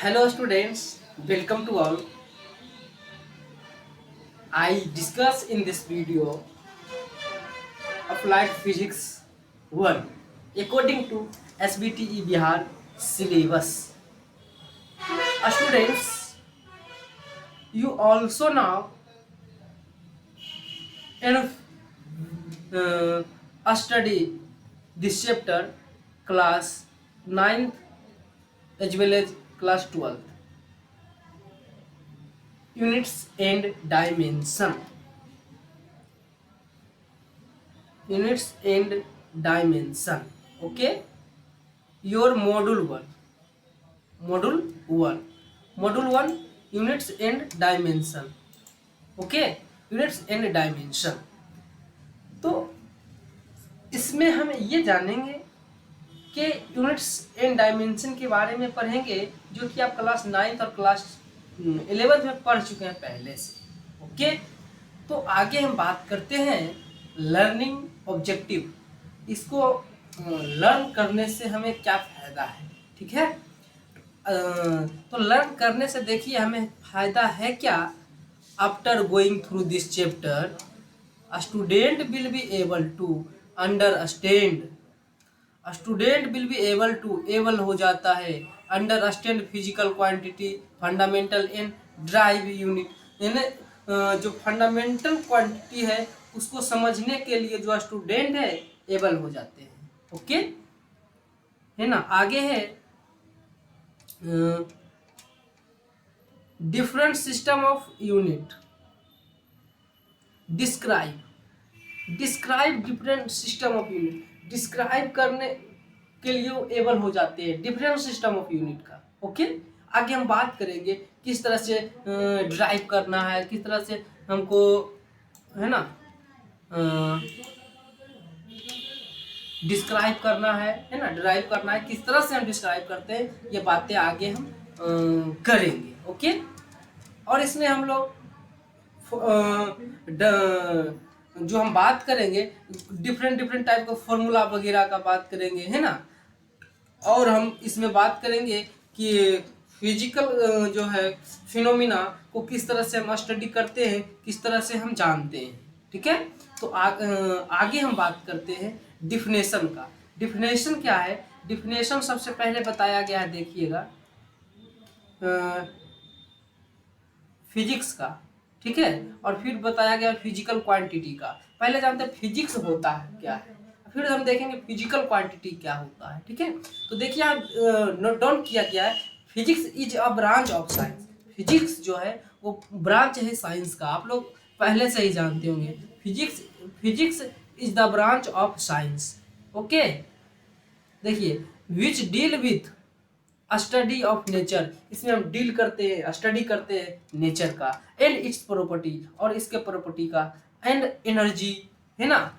Hello students, welcome to all. I discuss in this video applied physics 1 according to SBTE Bihar syllabus. Students, you also now and study this chapter class 9th as well as class 12th units and dimension. Units and dimension. Okay, your module 1 units and dimension. Okay, units and dimension. तो इसमें हम ये जानेंगे कि units and dimension के बारे में पढ़ेंगे जो कि आप क्लास 9th और क्लास 11th में पढ़ चुके हैं पहले से। ओके, तो आगे हम बात करते हैं लर्निंग ऑब्जेक्टिव। इसको लर्न करने से हमें क्या फायदा है, ठीक है। तो लर्न करने से देखिए हमें फायदा है क्या। After going through this chapter student will be able to understand. Student will be able to able हो जाता है understand physical quantity fundamental and drive unit. यानी जो फंडामेंटल क्वांटिटी है उसको समझने के लिए जो स्टूडेंट है एबल हो जाते हैं। ओके है ना। आगे है different system of unit. Describe different system of unit. Describe करने के लिए वो एबल हो जाते हैं डिफरेंट सिस्टम ऑफ यूनिट का। ओके, आगे हम बात करेंगे किस तरह से ड्राइव करना है, किस तरह से हमको है ना डिस्क्राइब करना है ना, ड्राइव करना है, किस तरह से हम डिस्क्राइब करते हैं, ये बातें आगे हम करेंगे। ओके, और इसमें हम लोग जो हम बात करेंगे डिफरेंट टाइप का फॉर्मूला वगैरह का बात करेंगे, है ना। और हम इसमें बात करेंगे कि फिजिकल जो है फिनोमिना को किस तरह से हम स्टडी करते हैं, किस तरह से हम जानते हैं, ठीक है। तो आगे हम बात करते हैं डिफिनेशन का। डिफिनेशन क्या है? डिफिनेशन सबसे पहले बताया गया है, देखिएगा, फिजिक्स का, ठीक है। और फिर बताया गया फिजिकल क्वांटिटी का। पहले जानते हैं फिजिक्स होता है क्या है, फिर हम देखेंगे फिजिकल क्वांटिटी क्या होता है, ठीक है। तो देखिए आप नोट डाउन किया गया है, physics is a branch of science. Physics जो है वो ब्रांच है साइंस का, आप लोग पहले से ही जानते होंगे। Physics is the branch of science. Okay, देखिए which deal with study of nature. इसमें हम डील करते हैं, स्टडी करते हैं नेचर का एंड इट्स प्रॉपर्टी, और इसके प्रॉपर्टी का, एंड एनर्जी, है ना,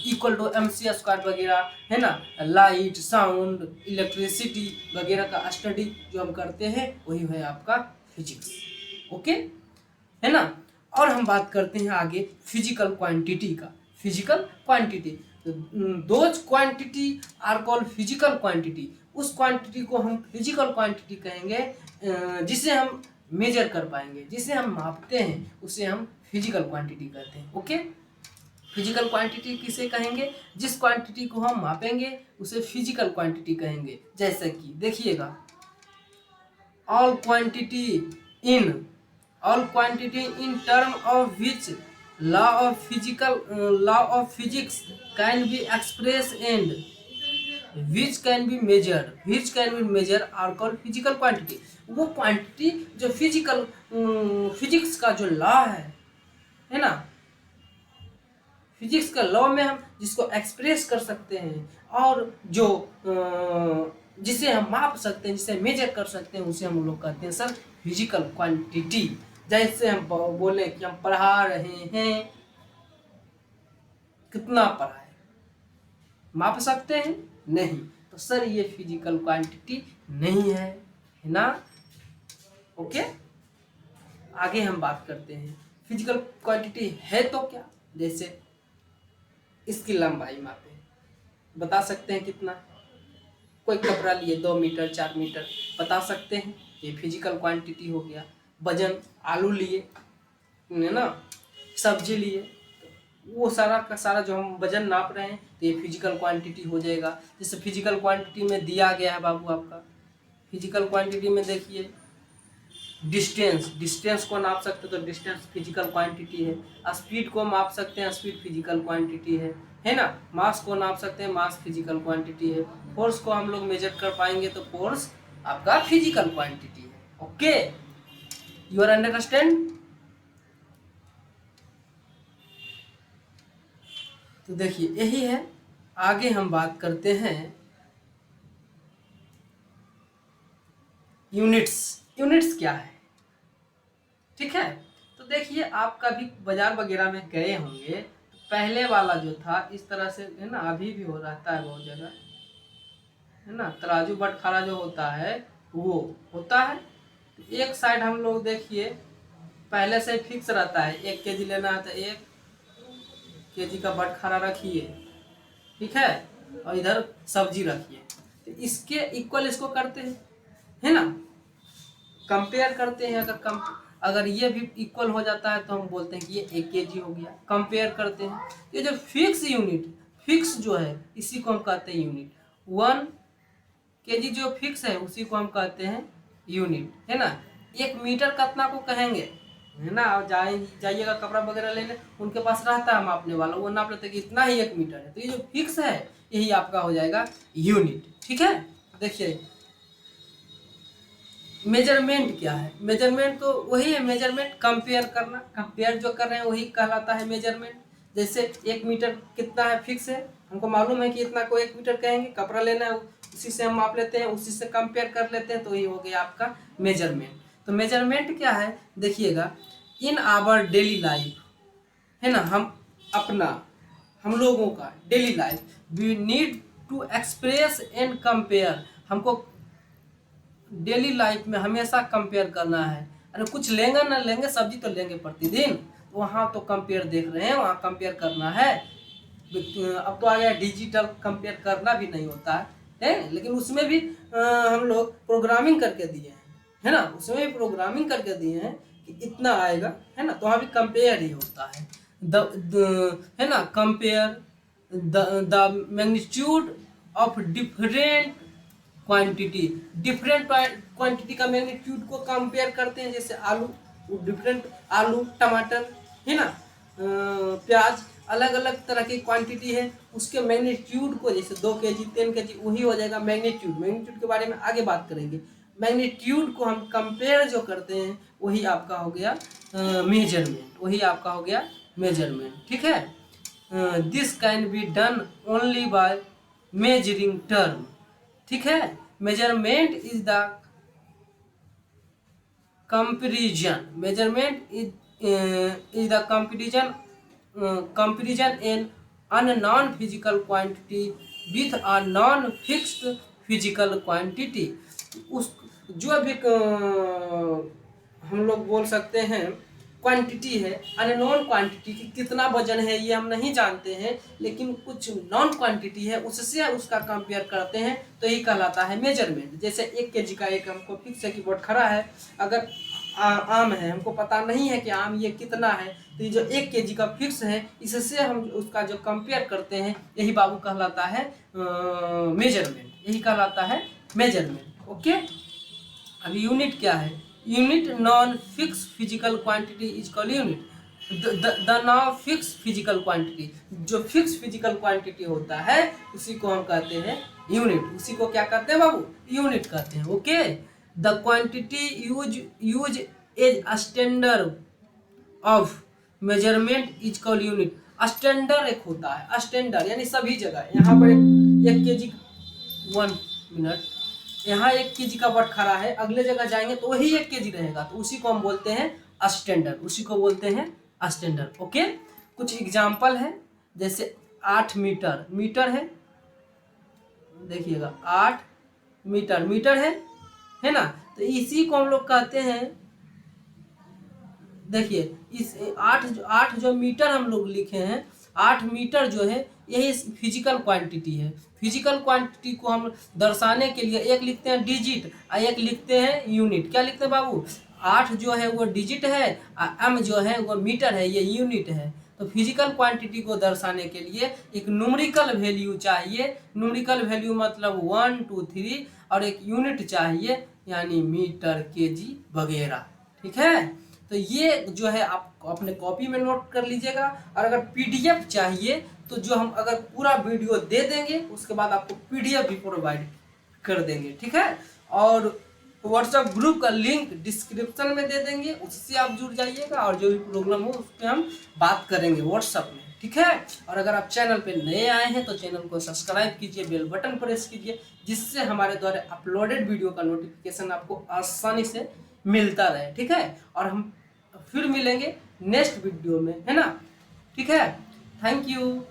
इक्वल टू mc² वगैरह, है ना, लाइट साउंड इलेक्ट्रिसिटी वगैरह का स्टडी जो हम करते हैं वही है आपका फिजिक्स। ओके है ना। और हम बात करते हैं आगे फिजिकल क्वांटिटी का। Physical quantity, those quantity are called physical quantity. उस क्वांटिटी को हम फिजिकल क्वांटिटी कहेंगे जिसे हम मेजर कर पाएंगे, जिसे हम मापते हैं उसे हम फिजिकल क्वांटिटी कहते हैं। ओके, फिजिकल क्वांटिटी किसे कहेंगे? जिस क्वांटिटी को हम मापेंगे उसे फिजिकल क्वांटिटी कहेंगे। जैसे कि देखिएगा, all quantity in term of which law of physics can be express and which can be measured are called physical quantity। वो क्वांटिटी जो फिजिक्स का जो लॉ है ना, फिजिक्स का लॉ में हम जिसको एक्सप्रेस कर सकते हैं और जो जिसे हम माप सकते हैं, जिसे मेजर कर सकते हैं, उसे हम लोग कहते हैं सर फिजिकल क्वांटिटी। जैसे हम बोले कि हम पढ़ा रहे हैं, कितना पढ़ा है, माप सकते हैं? नहीं, तो सर ये फिजिकल क्वांटिटी नहीं है ना। ओके, आगे हम बात करते हैं फिजिकल क्वांटिटी है तो क्या। जैसे इसकी लंबाई मापे, बता सकते हैं कितना। कोई कपड़ा लिए 2 मीटर 4 मीटर, बता सकते हैं। ये फिजिकल क्वांटिटी हो गया। वजन, आलू लिए है ना, सब्जी लिए, वो सारा का सारा जो हम वजन नाप रहे हैं तो ये फिजिकल क्वांटिटी हो जाएगा। जैसे फिजिकल क्वांटिटी में दिया गया है बाबू आपका, फिजिकल क्वांटिटी में देखिए डिस्टेंस, डिस्टेंस को नाप सकते हैं तो डिस्टेंस फिजिकल क्वांटिटी है। स्पीड को माप सकते हैं, स्पीड फिजिकल क्वांटिटी है ना। मास को नाप सकते हैं, मास फिजिकल क्वांटिटी है। फोर्स को हम लोग मेजर कर पाएंगे तो फोर्स आपका फिजिकल क्वांटिटी है। Okay, you are understand. तो देखिए यही है। आगे हम बात करते हैं यूनिट्स। यूनिट्स क्या है, ठीक है। तो देखिए आप कभी बाजार वगैरह में गए होंगे तो पहले वाला जो था इस तरह से है ना, अभी भी हो रहता है बहुत जगह है ना। तराजू बटखारा जो होता है वो होता है। तो एक साइड हम लोग देखिए पहले से फिक्स रहता है, 1 केजी लेना है तो 1 केजी का बटखारा रखिए, ठीक है, और इधर सब्जी रखिए। तो इसके इक्वल इसको करते हैं है ना, कंपेयर करते हैं। अगर ये भी इक्वल हो जाता है तो हम बोलते हैं कि ये 1 केजी हो गया। कंपेयर करते हैं। ये जो फिक्स यूनिट, फिक्स जो है इसी को हम कहते हैं यूनिट। 1 केजी जो फिक्स है उसी को हम कहते हैं यूनिट, है ना। 1 मीटर कितना को कहेंगे है ना। जाइएगा कपड़ा वगैरह लेने, उनके पास रहता है मापने वाला, वो नाप लेते कि इतना ही 1 मीटर है। तो ये जो फिक्स है यही आपका हो जाएगा यूनिट, ठीक है। देखिए मेजरमेंट क्या है, मेजरमेंट तो वही है, मेजरमेंट कंपेयर करना, कंपेयर जो कर रहे हैं वही कहलाता है मेजरमेंट। जैसे 1 मीटर कितना है फिक्स है, हमको मालूम है कि इतना को 1 मीटर कहेंगे, कपड़ा लेना है उसी से हम माप लेते हैं, उसी से कंपेयर कर लेते हैं, तो ये हो गया आपका मेजरमेंट। तो मेजरमेंट क्या है देखिएगा, इन आवर डेली लाइफ है ना, हम लोगों का daily life we need to express and compare. हमको डेली लाइफ में हमेशा कंपेयर करना है। अरे कुछ लेंगे ना लेंगे, सब्जी तो लेंगे प्रतिदिन, तो वहाँ तो कंपेयर देख रहे हैं, वहाँ कंपेयर करना है। अब तो आ गया डिजिटल, कंपेयर करना भी नहीं होता है लेकिन उसमें भी हम लोग प्रोग्रामिंग करके दिए हैं, है ना। उसमें भी प्रोग्रामिंग करके दिए हैं कि इतना आएगा, है ना। तो वहाँ भी कंपेयर ही होता है। है ना, compare the magnitude of different quantity, different quantity का मैग्नीट्यूड को कंपेयर करते हैं। जैसे आलू, डिफरेंट आलू, टमाटर है ना, प्याज, अलग अलग तरह की क्वांटिटी है, उसके मैग्नीट्यूड को, जैसे 2 केजी 3 केजी वही हो जाएगा मैग्नीट्यूड। मैग्नीट्यूड के बारे में आगे बात करेंगे। मैग्नीट्यूड को हम कंपेयर जो करते हैं वही आपका हो गया मेजरमेंट, वही आपका हो गया मेजरमेंट, ठीक है। This can be done only by measuring term, ठीक है। Measurement is the comparison, measurement is the comparison in unknown physical quantity with a non fixed physical quantity. उस जो भी हम लोग बोल सकते हैं क्वांटिटी है, अननोन क्वांटिटी की कितना वजन है ये हम नहीं जानते हैं, लेकिन कुछ नॉन क्वांटिटी है उससे उसका कंपेयर करते हैं, तो यही कहलाता है मेजरमेंट। जैसे 1 केजी का एक हमको फिक्स है कि बटखरा है, अगर आम है हमको पता नहीं है कि आम ये कितना है, तो ये जो 1 केजी का फिक्स है इससे हम उसका जो कंपेयर करते हैं यही बाबू कहलाता है मेजरमेंट, यही कहलाता है मेजरमेंट। ओके, अब यूनिट क्या है, unit non fix physical quantity is called unit. The non fix physical quantity, जो फिक्स फिजिकल क्वांटिटी होता है उसी को हम कहते हैं यूनिट। उसी को क्या कहते हैं बाबू, यूनिट कहते हैं। Okay, the quantity use as standard of measurement is called unit. Standard एक होता है, स्टैंडर्ड यानी सभी जगह, यहाँ पर 1 केजी 1 मिनट, यहाँ 1 केजी का बटखरा है, अगले जगह जाएंगे तो वही 1 केजी रहेगा, तो उसी को हम बोलते हैं स्टैंडर्ड, उसी को बोलते हैं स्टैंडर्ड। ओके, कुछ एग्जाम्पल है, जैसे 8 मीटर, मीटर है, देखिएगा 8 मीटर, मीटर है ना। तो इसी को हम लोग कहते हैं, देखिए इस 8 जो मीटर हम लोग लिखे हैं, 8 मीटर जो है यही फिजिकल क्वांटिटी है। फिजिकल क्वांटिटी को हम दर्शाने के लिए एक लिखते हैं डिजिट और एक लिखते हैं यूनिट। क्या लिखते हैं बाबू? 8 जो है वो डिजिट है और m जो है वो मीटर है, ये यूनिट है। तो फिजिकल क्वांटिटी को दर्शाने के लिए एक न्यूमेरिकल वैल्यू चाहिए। न्यूमेरिकल वैल्यू मतलब 1 2 3 और एक यूनिट चाहिए यानी मीटर, केजी वगैरह। ठीक है, तो ये जो है आप अपने कॉपी में नोट कर लीजिएगा। और अगर पीडीएफ चाहिए तो जो हम अगर पूरा वीडियो दे देंगे उसके बाद आपको पीडीएफ भी प्रोवाइड कर देंगे। ठीक है, और व्हाट्सएप ग्रुप का लिंक डिस्क्रिप्शन में दे देंगे, उससे आप जुड़ जाइएगा और जो भी प्रॉब्लम हो उस पर हम बात करेंगे व्हाट्सएप में। ठीक है, और अगर आप चैनल पे नए आए हैं तो चैनल को सब्सक्राइब कीजिए, बेल बटन प्रेस कीजिए, जिससे हमारे द्वारा अपलोडेड वीडियो का नोटिफिकेशन आपको आसानी से मिलता रहे। ठीक है, और हम फिर मिलेंगे नेक्स्ट वीडियो में, है ना? ठीक है, थैंक यू।